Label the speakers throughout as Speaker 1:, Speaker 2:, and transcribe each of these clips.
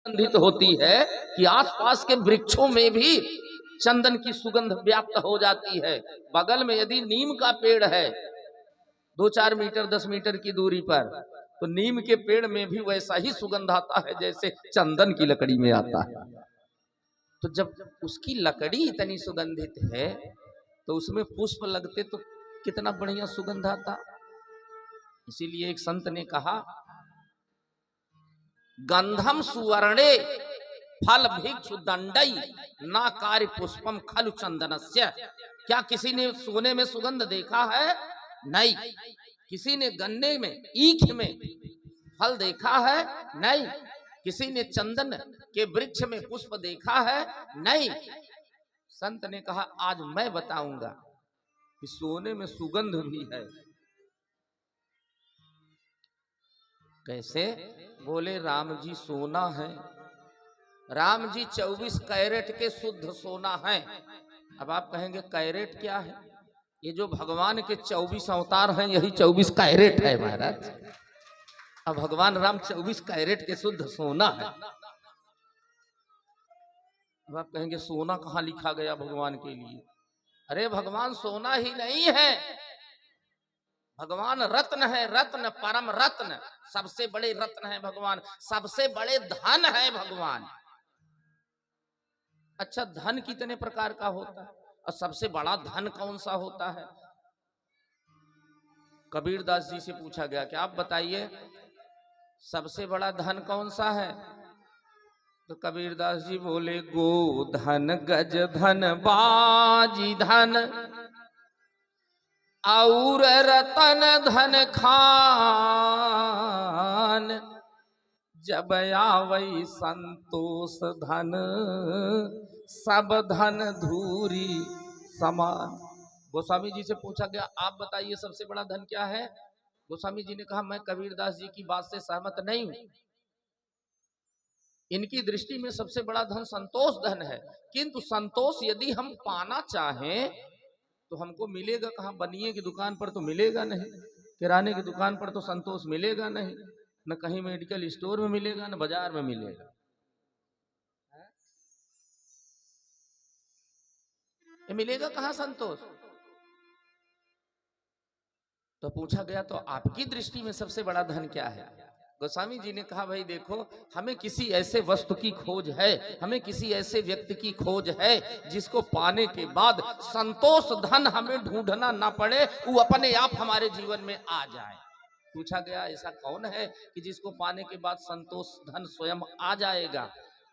Speaker 1: सुगंधित होती है कि आसपास के वृक्षों में भी चंदन की सुगंध व्याप्त हो जाती है। बगल में यदि नीम का पेड़ है 2-4 मीटर 10 मीटर की दूरी पर, तो नीम के पेड़ में भी वैसा ही सुगंध आता है जैसे चंदन की लकड़ी में आता है। तो जब उसकी लकड़ी इतनी सुगंधित है तो उसमें पुष्प लगते तो कितना बढ़िया सुगंध आता। इसीलिए एक संत ने कहा, गंधम सुवर्णे फल भिक्षु दंडई ना कार्य पुष्पम खलु चंदनस्य। क्या किसी ने सोने में सुगंध देखा है? नहीं। किसी ने गन्ने में ईख में फल देखा है? नहीं। किसी ने चंदन के वृक्ष में पुष्प देखा है? नहीं। संत ने कहा, आज मैं बताऊंगा कि सोने में सुगंध भी है। कैसे? बोले, राम जी सोना है, राम जी 24 कैरेट के शुद्ध सोना है। अब आप कहेंगे कैरेट क्या है? ये जो भगवान के 24 अवतार हैं यही 24 कैरेट है महाराज। अब भगवान राम 24 कैरेट के शुद्ध सोना है। अब आप कहेंगे सोना कहाँ लिखा गया भगवान के लिए? अरे भगवान सोना ही नहीं है, भगवान रत्न है, रत्न, परम रत्न, सबसे बड़े रत्न है भगवान, सबसे बड़े धन है भगवान। अच्छा, धन कितने प्रकार का होता है और सबसे बड़ा धन कौन सा होता है? कबीरदास जी से पूछा गया कि आप बताइए सबसे बड़ा धन कौन सा है? तो कबीरदास जी बोले, गो धन, गज धन, बाजी धन और रतन धन खान, जब आवई संतोष धन सब धन धूरी समान। गोस्वामी जी से पूछा गया, आप बताइए सबसे बड़ा धन क्या है? गोस्वामी जी ने कहा, मैं कबीरदास जी की बात से सहमत नहीं हूं। इनकी दृष्टि में सबसे बड़ा धन संतोष धन है, किंतु संतोष यदि हम पाना चाहें तो हमको मिलेगा कहाँ? बनिए की दुकान पर तो मिलेगा नहीं, किराने की दुकान पर तो संतोष मिलेगा नहीं, न कहीं मेडिकल स्टोर में मिलेगा, न बाजार में मिलेगा। ये मिलेगा कहाँ संतोष? तो पूछा गया, तो आपकी दृष्टि में सबसे बड़ा धन क्या है? गोस्वामी जी ने कहा, भाई देखो, हमें किसी ऐसे वस्तु की खोज है, हमें किसी ऐसे व्यक्ति की खोज है जिसको पाने के बाद संतोष धन हमें ढूंढना ना पड़े, वो अपने आप हमारे जीवन में आ जाए। पूछा गया, ऐसा कौन है कि जिसको पाने के बाद संतोष धन स्वयं आ जाएगा?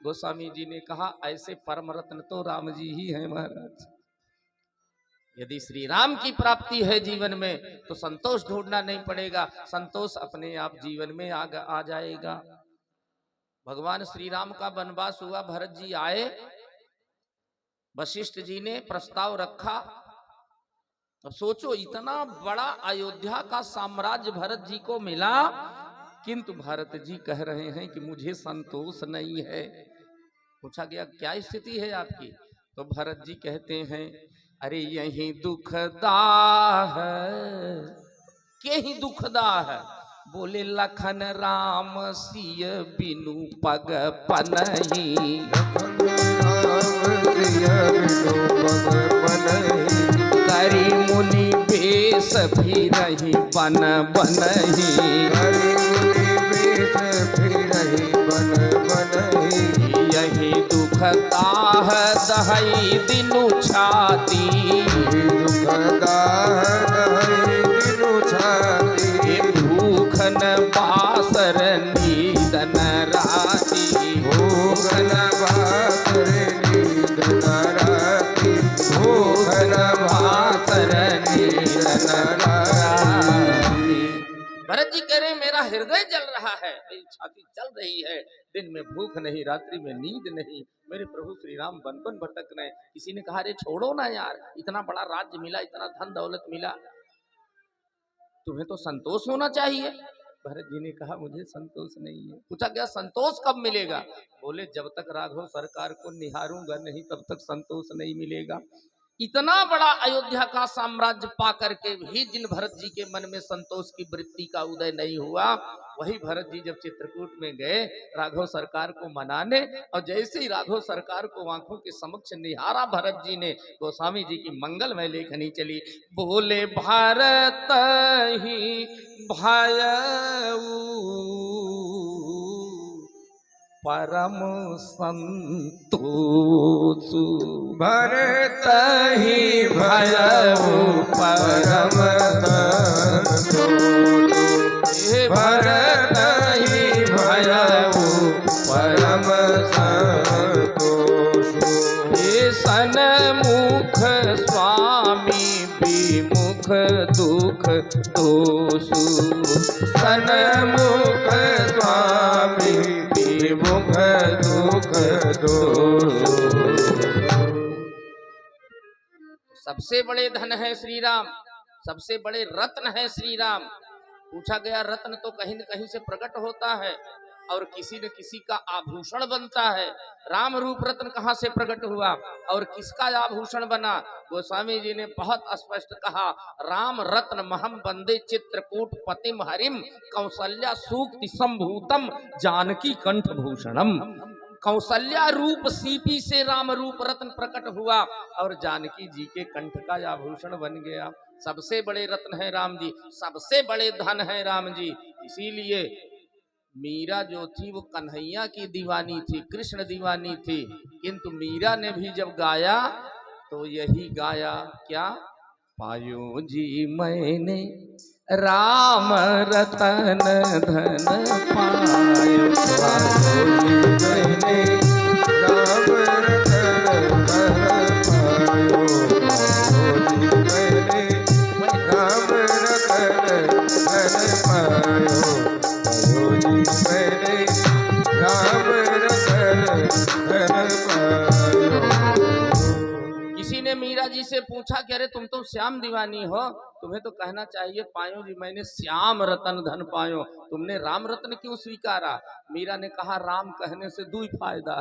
Speaker 1: गोस्वामी जी ने कहा, ऐसे परम रत्न तो राम जी ही हैं महाराज। यदि श्री राम की प्राप्ति है जीवन में तो संतोष ढूंढना नहीं पड़ेगा, संतोष अपने आप जीवन में आ जाएगा। भगवान श्री राम का वनवास हुआ, भरत जी आए, वशिष्ठ जी ने प्रस्ताव रखा। अब सोचो, इतना बड़ा अयोध्या का साम्राज्य भरत जी को मिला, किंतु भरत जी कह रहे हैं कि मुझे संतोष नहीं है। पूछा गया, क्या स्थिति है आपकी? तो भरत जी कहते हैं, अरे यही दुखदा है, के ही दुखदा है? बोले, लखन राम सिय बिनु पग पनहि, करी मुनि बेस भी रही बन बनहि, यही दुखदा है दहई दिनु छाती,
Speaker 2: दुखदा दहई दिनु छाती,
Speaker 1: भूखन बासर नीदन राती,
Speaker 2: भूखन बासर नीदन राती, भूखन बासर नीदन राती।
Speaker 1: भरत जी कह रहे, मेरा हृदय जल रहा है, मेरी छाती जल रही है, दिन में भूख नहीं, रात्रि में नींद नहीं, मेरे प्रभु श्री राम बन बन भटक रहे। किसी ने कहा, अरे छोड़ो ना यार, इतना बड़ा राज्य मिला, इतना धन दौलत मिला, तुम्हें तो संतोष होना चाहिए। भरत जी ने कहा, मुझे संतोष नहीं है। पूछा गया, संतोष कब मिलेगा? बोले, जब तक राघव सरकार को निहारूंगा नहीं तब तक संतोष नहीं मिलेगा। इतना बड़ा अयोध्या का साम्राज्य पा करके भी जिन भरत जी के मन में संतोष की वृत्ति का उदय नहीं हुआ, वही भरत जी जब चित्रकूट में गए राघव सरकार को मनाने, और जैसे ही राघव सरकार को आंखों के समक्ष निहारा भरत जी ने, गोस्वामी जी की मंगलमय लेखनी चली। बोले भारत ही भयऊ परम संतोषु,
Speaker 2: भरत ही भयऊ परम संतोषु, भरत ही भयऊ परम संतोषु।
Speaker 1: ये सन्मुख स्वामी विमुख दुख दोषु,
Speaker 2: सन्मुख स्वामी विमुख दुख दोषु।
Speaker 1: सबसे बड़े धन है श्री राम, सबसे बड़े रत्न है श्री राम। पूछा गया रत्न तो कहीं न कहीं से प्रकट होता है और किसी न किसी का आभूषण बनता है। राम रूप रत्न कहाँ से प्रकट हुआ और किसका आभूषण बना? गोस्वामी जी ने बहुत स्पष्ट कहा, राम रत्न महम बंदे चित्रकूट पतिम हरिम कौसल्या सूक्ति संभूतम जानकी कंठ भूषणम। कौसल्या रूप सीपी से राम रूप रत्न प्रकट हुआ और जानकी जी के कंठ का आभूषण बन गया। सबसे बड़े रत्न है राम जी, सबसे बड़े धन है राम जी। इसीलिए मीरा जो थी वो कन्हैया की दीवानी थी, कृष्ण दीवानी थी, किंतु मीरा ने भी जब गाया तो यही गाया, क्या? पायो जी मैंने राम रतन धन पायो,
Speaker 2: पायो जी मैंने राम रतन धन पायो, पायो जी मैंने राम रतन धन पायो, पायो जी मैंने राम रतन धन पायो।
Speaker 1: किसी ने मीरा जी से पूछा कि अरे तुम तो श्याम दीवानी हो, तुम्हें तो कहना चाहिए पायो जी मैंने श्याम रतन धन पायो, तुमने राम रत्न क्यों स्वीकारा? मीरा ने कहा राम कहने से दुई फायदा।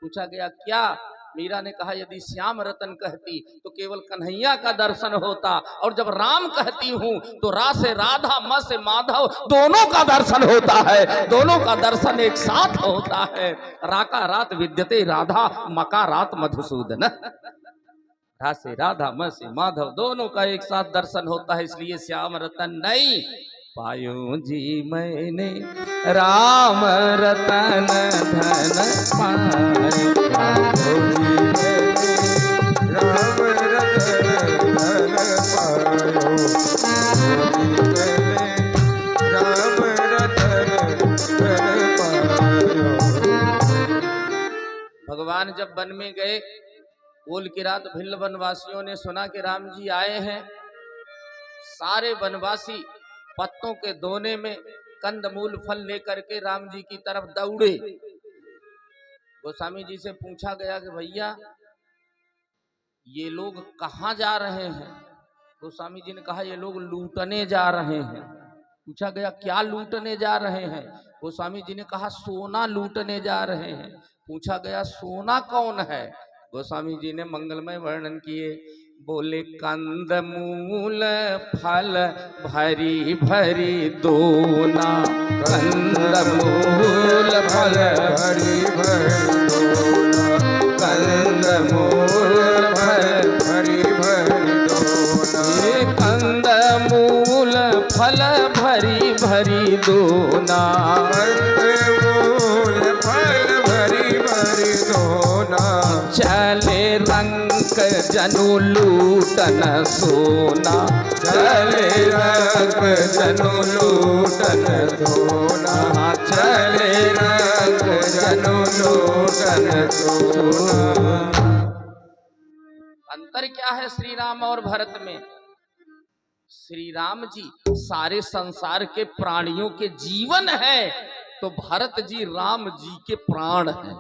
Speaker 1: पूछा गया क्या? मीरा ने कहा यदि श्याम रतन कहती तो केवल कन्हैया का दर्शन होता, और जब राम कहती हूँ तो रा से राधा म से माधव दोनों का दर्शन होता है, दोनों का दर्शन एक साथ होता है। राका रात विद्यते राधा मका रात मधुसूदन, रा से राधा म से माधव दोनों का एक साथ दर्शन होता है, इसलिए श्याम रतन नहीं। पायो जी मैंने राम रतन धन पायो,
Speaker 2: पायो जी मैंने राम रतन धन पायो, पायो जी मैंने राम रतन धन पायो।
Speaker 1: भगवान जब वन में गए, कोल की रात भिल्ल वनवासियों ने सुना कि राम जी आए हैं। सारे वनवासी पत्तों के दोने में कंदमूल फल लेकर के राम जी की तरफ दौड़े। गोस्वामी जी से पूछा गया कि भैया ये लोग कहाँ जा रहे हैं? गोस्वामी जी ने कहा ये लोग लूटने जा रहे हैं। पूछा गया क्या लूटने जा रहे हैं? गोस्वामी जी ने कहा सोना लूटने जा रहे हैं। पूछा गया सोना कौन है? गोस्वामी जी ने मंगलमय वर्णन किए, बोले कंदमूल फल भरी भरी दोना, कंदमूल फल
Speaker 2: भरी भरी दोना,
Speaker 1: कंदमूल फल
Speaker 2: भरी भरी दोना,
Speaker 1: ये कंदमूल फल भरी भरी दोना,
Speaker 2: कंदमूल फल भरी भरी दोना।
Speaker 1: चले रंग जनु लूटन सोना,
Speaker 2: चले रंग जनु लूटन सोना, चले रंग जनु लूटन सोना।
Speaker 1: अंतर क्या है श्री राम और भरत में? श्री राम जी सारे संसार के प्राणियों के जीवन है, तो भरत जी राम जी के प्राण हैं।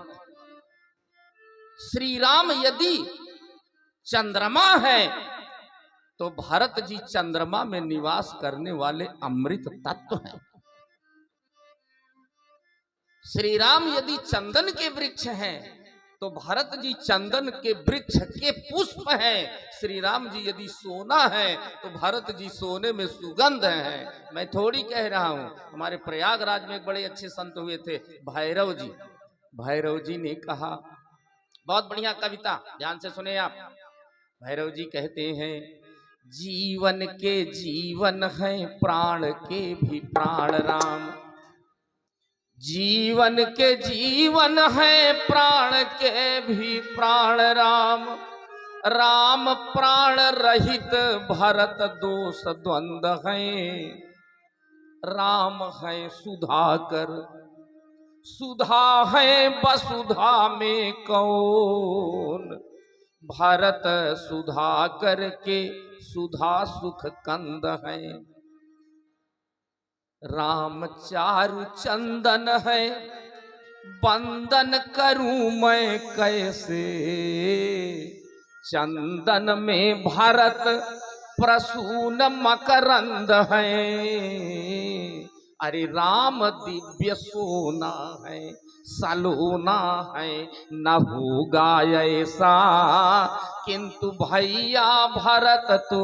Speaker 1: श्री राम यदि चंद्रमा है तो भरत जी चंद्रमा में निवास करने वाले अमृत तत्व हैं। श्री राम यदि चंदन के वृक्ष हैं तो भरत जी चंदन के वृक्ष के पुष्प हैं, श्री राम जी यदि सोना है तो भरत जी सोने में सुगंध हैं। मैं थोड़ी कह रहा हूं, हमारे प्रयागराज में एक बड़े अच्छे संत हुए थे भैरव जी। भैरव जी ने कहा, बहुत बढ़िया कविता, ध्यान से सुने आप। भैरव जी कहते हैं, जीवन के जीवन है प्राण के भी प्राण राम, जीवन के जीवन है प्राण के भी प्राण राम, राम प्राण रहित भरत दोष द्वंद्व है, राम है सुधाकर सुधा है वसुधा में कौन, भरत सुधाकर के सुधा सुख कंद है, राम चारु चंदन है बंदन करूं मैं कैसे, चंदन में भरत प्रसून मकरंद है, अरे राम दिव्य सोना है सलोना है, न होगा ऐसा किंतु भैया भरत तो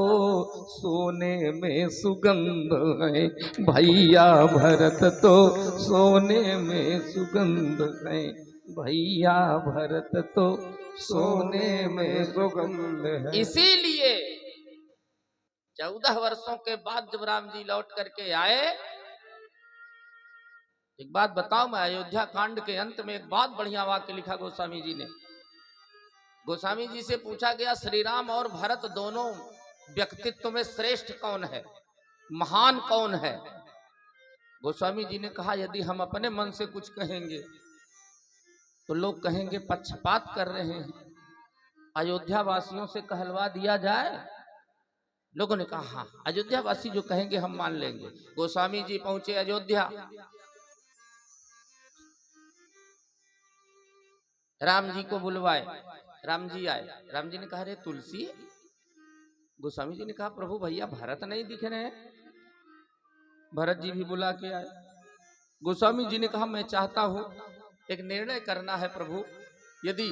Speaker 1: सोने में सुगंध है, भैया भरत तो सोने में सुगंध है, भैया भरत तो सोने में सुगंध है। इसीलिए 14 वर्षों के बाद जब राम जी लौट करके आए, एक बात बताऊं मैं, अयोध्या कांड के अंत में एक बहुत बढ़िया वाक्य लिखा गोस्वामी जी ने। गोस्वामी जी से पूछा गया, श्री राम और भरत दोनों व्यक्तित्व में श्रेष्ठ कौन है, महान कौन है? गोस्वामी जी ने कहा, यदि हम अपने मन से कुछ कहेंगे तो लोग कहेंगे पक्षपात कर रहे हैं, अयोध्या वासियों से कहलवा दिया जाए। लोगों ने कहा हाँ, अयोध्या वासी जो कहेंगे हम मान लेंगे। गोस्वामी जी पहुंचे अयोध्या, राम जी को बुलवाए, राम जी आए, राम जी ने कहा, रे तुलसी। गोस्वामी जी ने कहा, प्रभु भैया भरत नहीं दिख रहे हैं। भरत जी भी बुला के आए। गोस्वामी जी ने कहा, मैं चाहता हूं एक निर्णय करना है प्रभु, यदि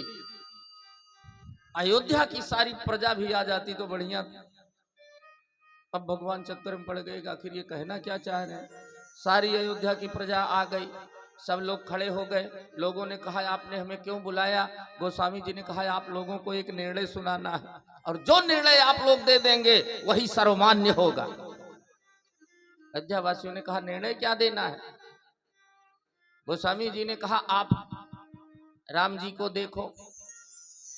Speaker 1: अयोध्या की सारी प्रजा भी आ जाती तो बढ़िया था। अब भगवान चक्कर में पड़ गए, आखिर ये कहना क्या चाह रहे हैं। सारी अयोध्या की प्रजा आ गई, सब लोग खड़े हो गए। लोगों ने कहा, आपने हमें क्यों बुलाया? गोस्वामी जी ने कहा, आप लोगों को एक निर्णय सुनाना है और जो निर्णय आप लोग दे देंगे वही सर्वमान्य होगा। अयोध्या वासियों ने कहा, निर्णय क्या देना है? गोस्वामी जी ने कहा, आप राम जी को देखो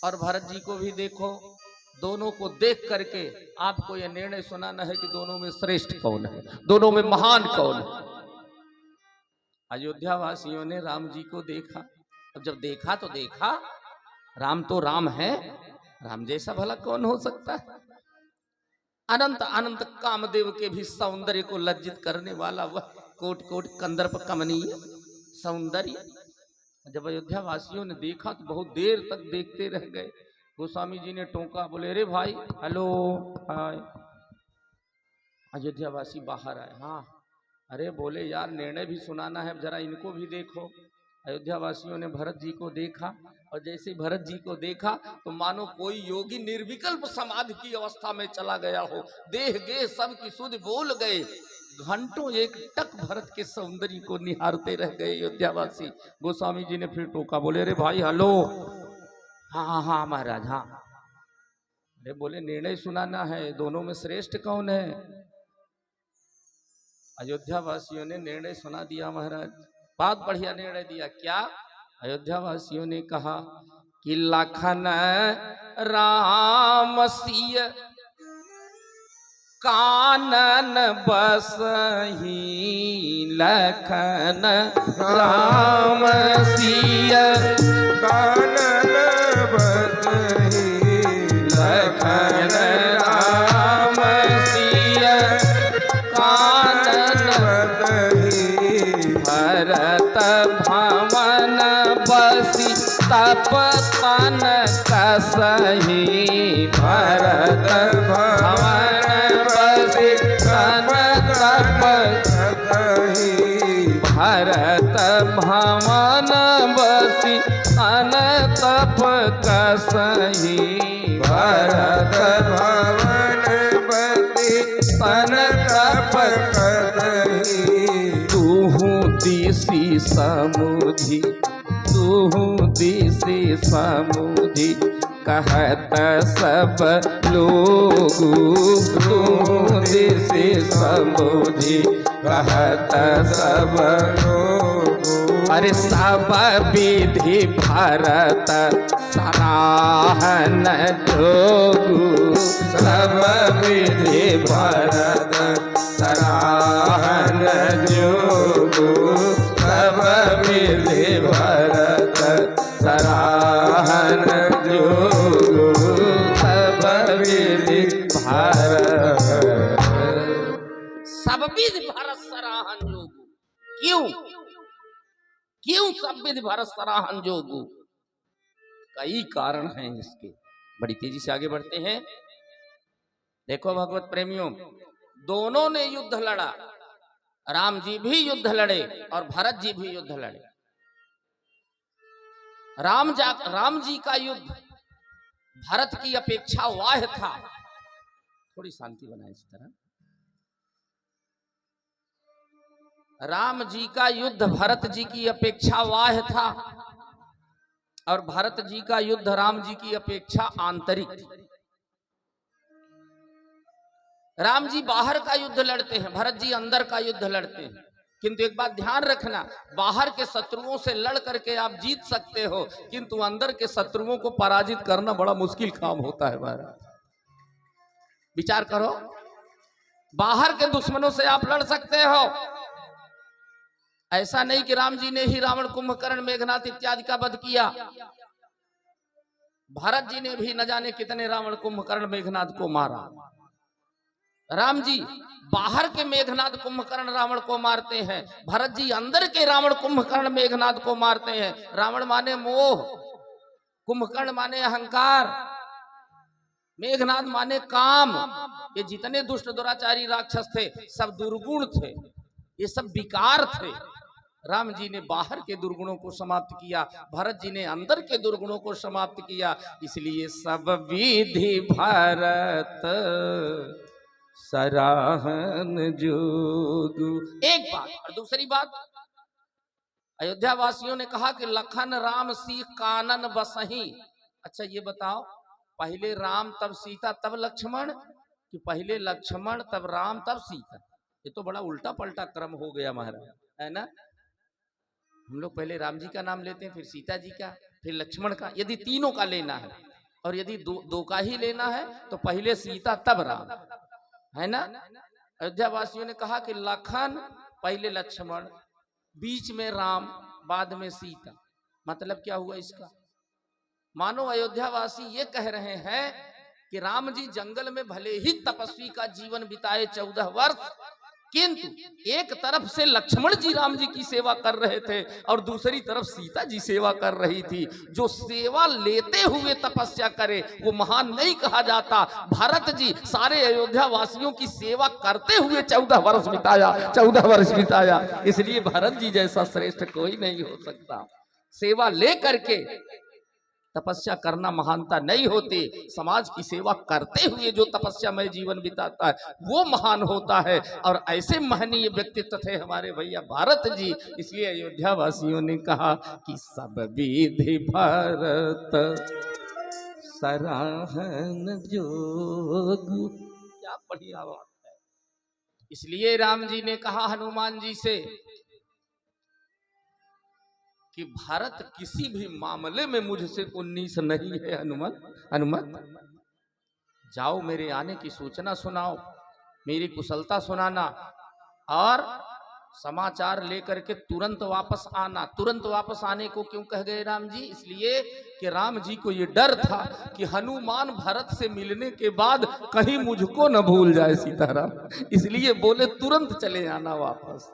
Speaker 1: और भरत जी को भी देखो, दोनों को देख करके आपको यह निर्णय सुनाना है कि दोनों में श्रेष्ठ कौन है, दोनों में महान कौन है। अयोध्या वासियों ने राम जी को देखा। अब जब देखा तो देखा, राम तो राम है, राम जैसा भला कौन हो सकता है। अनंत अनंत कामदेव के भी सौंदर्य को लज्जित करने वाला वह कोट कोट कंदर्प कमनीय सौंदर्य। जब अयोध्या वासियों ने देखा तो बहुत देर तक देखते रह गए। गोस्वामी जी ने टोका, बोले, अरे भाई, हेलो, हाय। अयोध्या वासी बाहर आए। हाँ, अरे बोले, यार निर्णय भी सुनाना है, जरा इनको भी देखो। अयोध्या वासियों ने भरत जी को देखा और जैसे ही भरत जी को देखा तो मानो कोई योगी निर्विकल्प समाधि की अवस्था में चला गया हो। देह गे सब की सुध बोल गए। घंटों एक टक भरत के सौंदर्य को निहारते रह गए अयोध्यावासी। गोस्वामी जी ने फिर टोका, बोले, अरे भाई, हेलो, हाँ हाँ हाँ महाराज, हाँ। अरे बोले, निर्णय सुनाना है, दोनों में श्रेष्ठ कौन है? अयोध्या वासियों ने निर्णय सुना दिया महाराज। बहुत बढ़िया निर्णय दिया। क्या? अयोध्या वासियों ने कहा कि लखन राम सिय कानन बसही, लखन राम सिय
Speaker 2: कानन बसही,
Speaker 1: लखन राम सिय कानन
Speaker 2: बसही,
Speaker 1: भरत भवन बसी तप तन कसही, भरत भवन बसी तन तप
Speaker 2: कसही,
Speaker 1: भरत भवन बसी तन तप कसही
Speaker 2: भरत भवन पति तन तप कदही
Speaker 1: तूहू दिसी समुझी तूहू दिसी समुझी कहत सब लोग तूहू दिसी समुझी कहत सब
Speaker 2: लोग
Speaker 1: अरे सब विधि भरत सराहन जोगु
Speaker 2: सब विधि भरत सराहन जोगु सब विधि भरत
Speaker 1: सराहन जोगु सब विधि भरत सब विधि भरत सराहन जोगु। क्यों क्यों सब विधि भरत सराहन जोगु? कई कारण हैं इसके। बड़ी तेजी से आगे बढ़ते हैं। देखो भगवत प्रेमियों, दोनों ने युद्ध लड़ा, राम जी भी युद्ध लड़े और भरत जी भी युद्ध लड़े। राम जी का युद्ध भरत की अपेक्षा वाह था। थोड़ी शांति बनाए इस तरह। राम जी का युद्ध भरत जी की अपेक्षा वाह था और भरत जी का युद्ध राम जी की अपेक्षा आंतरिक थी। राम जी बाहर का युद्ध लड़ते हैं, भरत जी अंदर का युद्ध लड़ते हैं। किंतु एक बात ध्यान रखना, बाहर के शत्रुओं से लड़ करके आप जीत सकते हो, किंतु अंदर के शत्रुओं को पराजित करना बड़ा मुश्किल काम होता है महाराज। विचार करो, बाहर के दुश्मनों से आप लड़ सकते हो। ऐसा नहीं कि राम जी ने ही रावण, कुंभकर्ण, मेघनाथ इत्यादि का वध किया। भरत जी ने भी न जाने कितने रावण, कुंभकर्ण, मेघनाथ को मारा। राम जी बाहर के मेघनाथ, कुंभकर्ण, रावण को मारते हैं, भरत जी अंदर के रावण, कुंभकर्ण, मेघनाथ को मारते हैं। रावण माने मोह, कुंभकर्ण माने अहंकार, मेघनाथ माने काम। ये जितने दुष्ट दुराचारी राक्षस थे सब दुर्गुण थे, ये सब विकार थे। राम जी ने बाहर के दुर्गुणों को समाप्त किया, भरत जी ने अंदर के दुर्गुणों को समाप्त किया। इसलिए सब विधि भरत सराहन जोगु। एक बात। और दूसरी बात, अयोध्या वासियों ने कहा कि लखन राम सीख कानन बसही। अच्छा ये बताओ, पहले राम तब सीता तब लक्ष्मण, कि पहले लक्ष्मण तब राम तब सीता? ये तो बड़ा उल्टा पलटा क्रम हो गया महाराज, है ना। हम लोग पहले राम जी का नाम लेते हैं, फिर सीता जी का, फिर लक्ष्मण का। यदि तीनों का लेना है और यदि दो का ही लेना है तो पहले सीता तब राम, है ना। अयोध्या वासियों ने कहा कि लखन पहले लक्ष्मण, बीच में राम, बाद में सीता। मतलब क्या हुआ इसका? मानो अयोध्या वासी ये कह रहे हैं कि राम जी जंगल में भले ही तपस्वी का जीवन बिताए 14 वर्ष, किंतु एक तरफ से लक्ष्मण जी राम जी की सेवा कर रहे थे और दूसरी तरफ सीता जी सेवा कर रही थी। जो सेवा लेते हुए तपस्या करे वो महान नहीं कहा जाता। भरत जी सारे अयोध्या वासियों की सेवा करते हुए 14 वर्ष बिताया, 14 वर्ष बिताया। इसलिए भरत जी जैसा श्रेष्ठ कोई नहीं हो सकता। सेवा ले करके तपस्या करना महानता नहीं होती, समाज की सेवा करते हुए जो तपस्यामय जीवन बिताता है वो महान होता है। और ऐसे महनीय व्यक्तित्व थे हमारे भैया भारत जी। इसलिए अयोध्या वासियों ने कहा कि सब विधि भरत सराहन जोगु। क्या बढ़िया बात है। इसलिए राम जी ने कहा हनुमान जी से कि भारत किसी भी मामले में मुझसे 19 नहीं है। हनुमत जाओ, मेरे आने की सूचना सुनाओ, मेरी कुशलता सुनाना और समाचार लेकर के तुरंत वापस आना। तुरंत वापस आने को क्यों कह गए राम जी? इसलिए कि राम जी को ये डर था कि हनुमान भरत से मिलने के बाद कहीं मुझको न भूल जाए सीताराम, इसलिए बोले तुरंत चले आना वापस।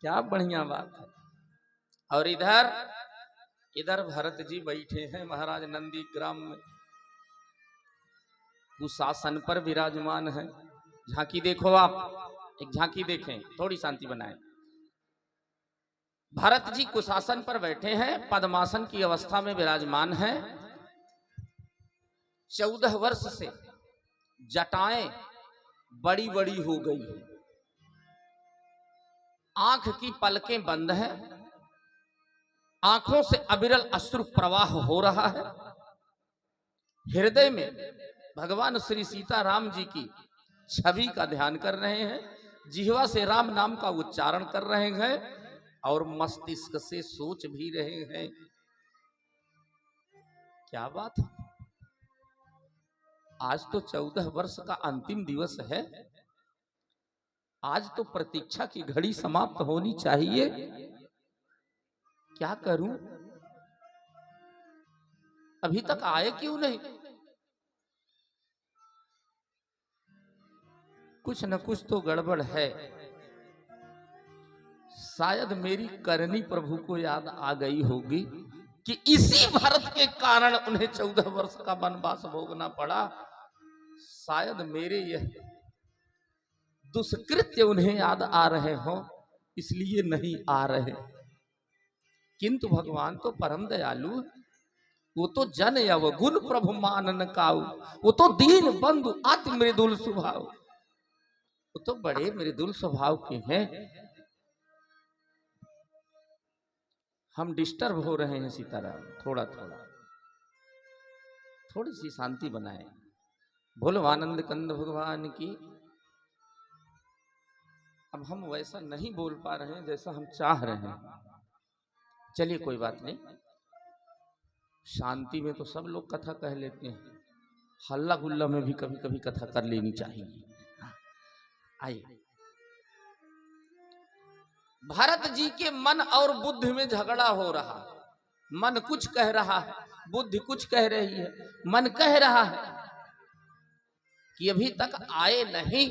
Speaker 1: क्या बढ़िया बात है। और इधर भरत जी बैठे हैं महाराज नंदी ग्राम में, कुशासन पर विराजमान है। झांकी देखो आप, एक झांकी देखें, थोड़ी शांति बनाएं। भरत जी कुशासन पर बैठे हैं, पद्मासन की अवस्था में विराजमान हैं। 14 वर्ष से जटाएं बड़ी बड़ी हो गई हैं, आंख की पलकें बंद हैं, आंखों से अविरल अश्रु प्रवाह हो रहा है। हृदय में भगवान श्री सीताराम जी की छवि का ध्यान कर रहे हैं, जिह्वा से राम नाम का उच्चारण कर रहे हैं और मस्तिष्क से सोच भी रहे हैं। क्या बात है, आज तो 14 वर्ष का अंतिम दिवस है, आज तो प्रतीक्षा की घड़ी समाप्त होनी चाहिए। क्या करूं, अभी तक आए क्यों नहीं? कुछ न कुछ तो गड़बड़ है, शायद मेरी करनी प्रभु को याद आ गई होगी कि इसी भरत के कारण उन्हें 14 वर्ष का वनवास भोगना पड़ा। शायद मेरे यह दुष्कृत्य उन्हें याद आ रहे हो, इसलिए नहीं आ रहे। किंतु भगवान तो परम दयालु, वो तो जन अवगुण प्रभु मानन काऊ, वो तो दीन बंधु अति मृदुल स्वभाव, वो तो बड़े मृदुल स्वभाव के हैं। हम डिस्टर्ब हो रहे हैं सीताराम, थोड़ा थोड़ा थोड़ी सी शांति बनाए। बोलो आनंद कंद भगवान की। अब हम वैसा नहीं बोल पा रहे हैं जैसा हम चाह रहे हैं, चलिए कोई बात नहीं, शांति में तो सब लोग कथा कह लेते हैं, हल्ला गुल्ला में भी कभी कभी कथा कर लेनी चाहिए। आइए, भरत जी के मन और बुद्धि में झगड़ा हो रहा, मन कुछ कह रहा है, बुद्धि कुछ कह रही है। मन कह रहा है कि अभी तक आए नहीं,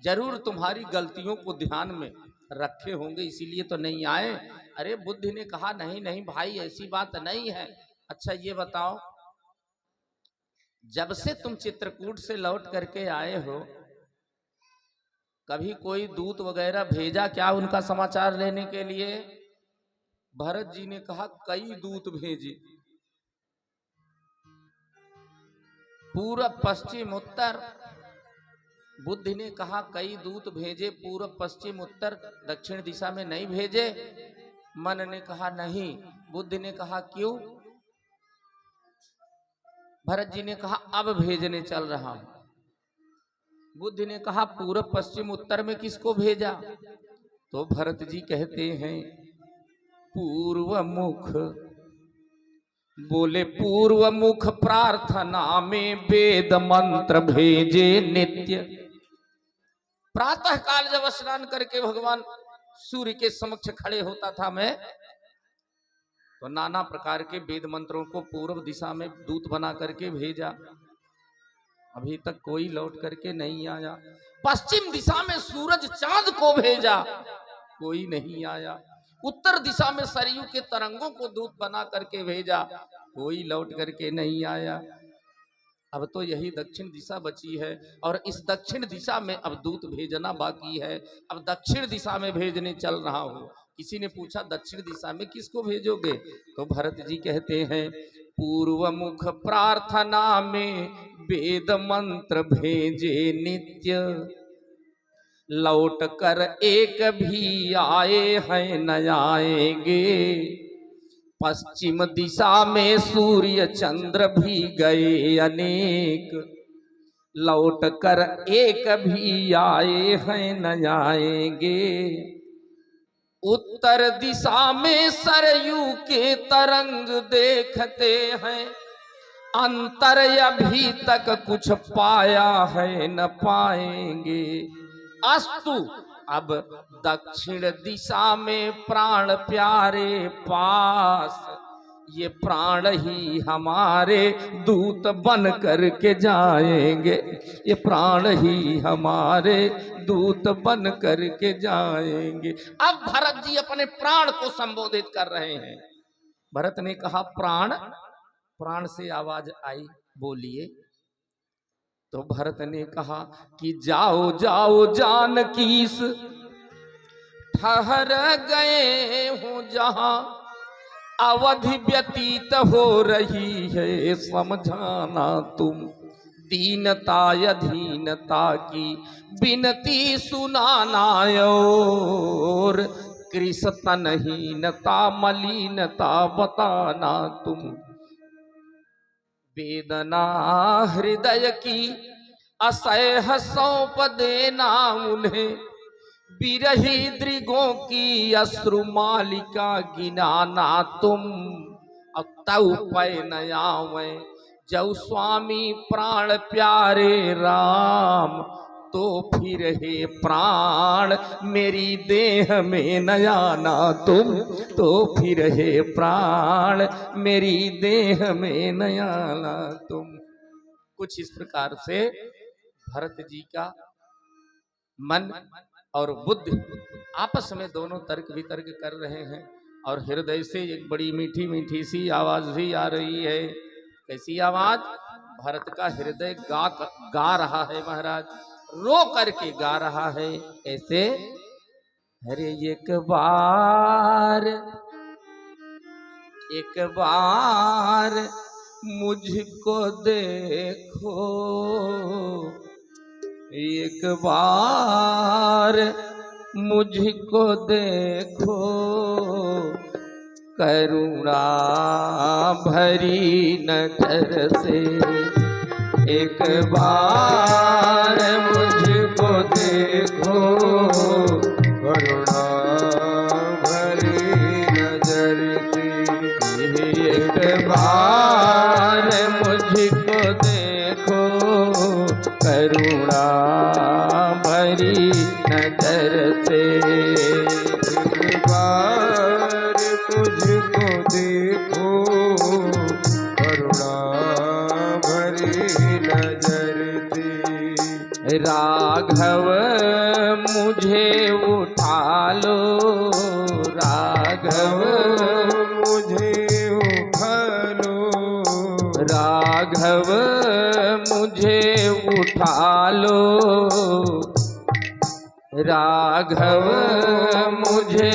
Speaker 1: जरूर तुम्हारी गलतियों को ध्यान में रखे होंगे, इसीलिए तो नहीं आए। अरे बुद्धि ने कहा नहीं नहीं भाई, ऐसी बात नहीं है। अच्छा ये बताओ, जब से तुम चित्रकूट से लौट करके आए हो, कभी कोई दूत वगैरह भेजा क्या उनका समाचार लेने के लिए? भरत जी ने कहा कई दूत भेजे, पूरब पश्चिम उत्तर। बुद्धि ने कहा कई दूत भेजे, पूरब पश्चिम उत्तर दक्षिण दिशा में नहीं भेजे। मन ने कहा नहीं। बुद्धि ने कहा क्यों? भरत जी ने कहा अब भेजने चल रहा हूं। बुद्धि ने कहा पूरब पश्चिम उत्तर में किसको भेजा? तो भरत जी कहते हैं पूर्व मुख। बोले पूर्व मुख प्रार्थना में वेद मंत्र भेजे नित्य। प्रातः काल जब स्नान करके भगवान सूर्य के समक्ष खड़े होता था मैं, तो नाना प्रकार के वेद मंत्रों को पूर्व दिशा में दूत बना करके भेजा। अभी तक कोई लौट करके नहीं आया। पश्चिम दिशा में सूरज चांद को भेजा, कोई नहीं आया। उत्तर दिशा में सरयू के तरंगों को दूत बना करके भेजा, कोई लौट करके नहीं आया। अब तो यही दक्षिण दिशा बची है और इस दक्षिण दिशा में अब दूत भेजना बाकी है। अब दक्षिण दिशा में भेजने चल रहा हूं। किसी ने पूछा दक्षिण दिशा में किसको भेजोगे? तो भरत जी कहते हैं पूर्व मुख प्रार्थना में वेद मंत्र भेजे नित्य। लौट कर एक भी आए हैं न आएंगे। पश्चिम दिशा में सूर्य चंद्र भी गए अनेक। लौट कर एक भी आए हैं न आएंगे। उत्तर दिशा में सरयू के तरंग देखते हैं। अंतर अभी तक कुछ पाया है न पाएंगे। अस्तु अब दक्षिण दिशा में प्राण प्यारे पास। ये प्राण ही हमारे दूत बन करके जाएंगे। ये प्राण ही हमारे दूत बन करके जाएंगे। अब भरत जी अपने प्राण को संबोधित कर रहे हैं। भरत ने कहा प्राण। प्राण से आवाज आई, बोलिए। तो भरत ने कहा कि जाओ जाओ जानकीस ठहर गए हूँ जहाँ अवधि व्यतीत हो रही है, समझाना तुम दीनता अधीनता की बिनती सुनाना, और कृष्णहीनता मलिनता बताना तुम। वेदना हृदय की असह सौंप देना उन्हें, बिरही दृगों की अश्रु मालिका गिनाना तुम। अब तऊ पै नयावें जब स्वामी प्राण प्यारे राम, तो फिर हे प्राण मेरी देह में नयाना तुम, तो फिर हे प्राण मेरी देह में नयाना तुम। कुछ इस प्रकार से भरत जी का मन और बुद्धि आपस में दोनों तर्क वितर्क कर रहे हैं, और हृदय से एक बड़ी मीठी मीठी सी आवाज भी आ रही है। कैसी आवाज? भरत का हृदय गा रहा है महाराज, रो करके गा रहा है। कैसे? अरे एक बार मुझको देखो, एक बार मुझको देखो, करुणा भरी नजर से। एक बार मुझको देखो,
Speaker 2: करुणा भरी नजर की।
Speaker 1: एक बार मुझको देखो, करुणा भरी नजर से।
Speaker 2: एक बार मुझको देखो, करुणा भरी नजर की।
Speaker 1: राघव मुझे उठा लो, राघव
Speaker 2: मुझे उठा लो,
Speaker 1: राघव मुझे उठा लो, राघव मुझे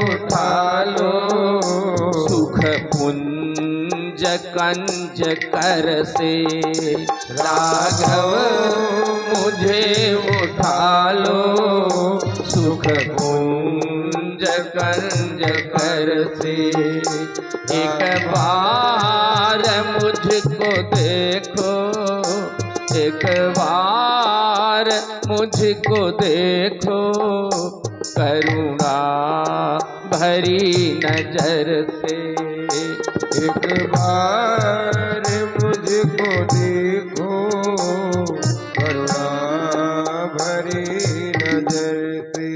Speaker 1: उठा लो, सुख पुंज कंज कर से। राघव मुझे उठा लो, सुख पुंज कंज कर से। एक बार मुझको देखो, एक बार मुझको देखो, करुणा भरी नजर से।
Speaker 2: एक बार मुझको देखो, करुणा भरी नजर से।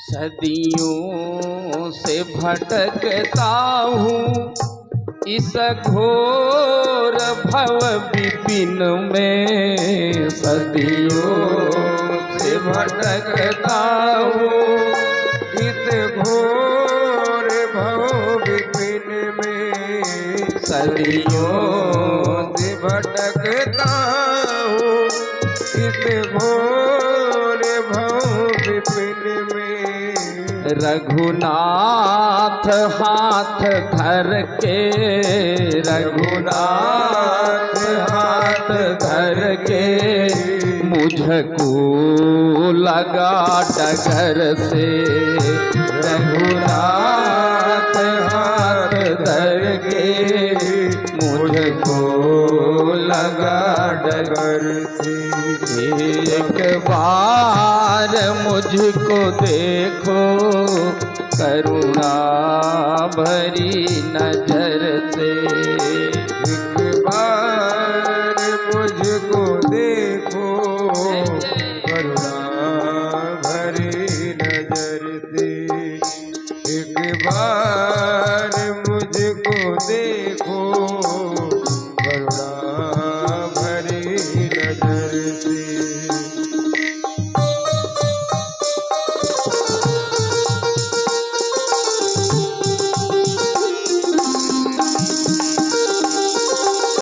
Speaker 1: सदियों से भटकता हूँ इस घोर भव विपिन में, सदियों से भटकता हूँ
Speaker 2: इस घोर भव विपिन में,
Speaker 1: सदियों
Speaker 2: से भटकता हूँ इस घोर भव विपिन में।
Speaker 1: रघुनाथ हाथ धर के, रघुनाथ हाथ धर के, मुझको लगा डगर से,
Speaker 2: रघुनाथ हाथ धर के मुझको लगा डगर से।
Speaker 1: एक बार मुझको देखो करुणा भरी नजर से।
Speaker 2: एक बार मुझको देखो करुणा भरी नजर से।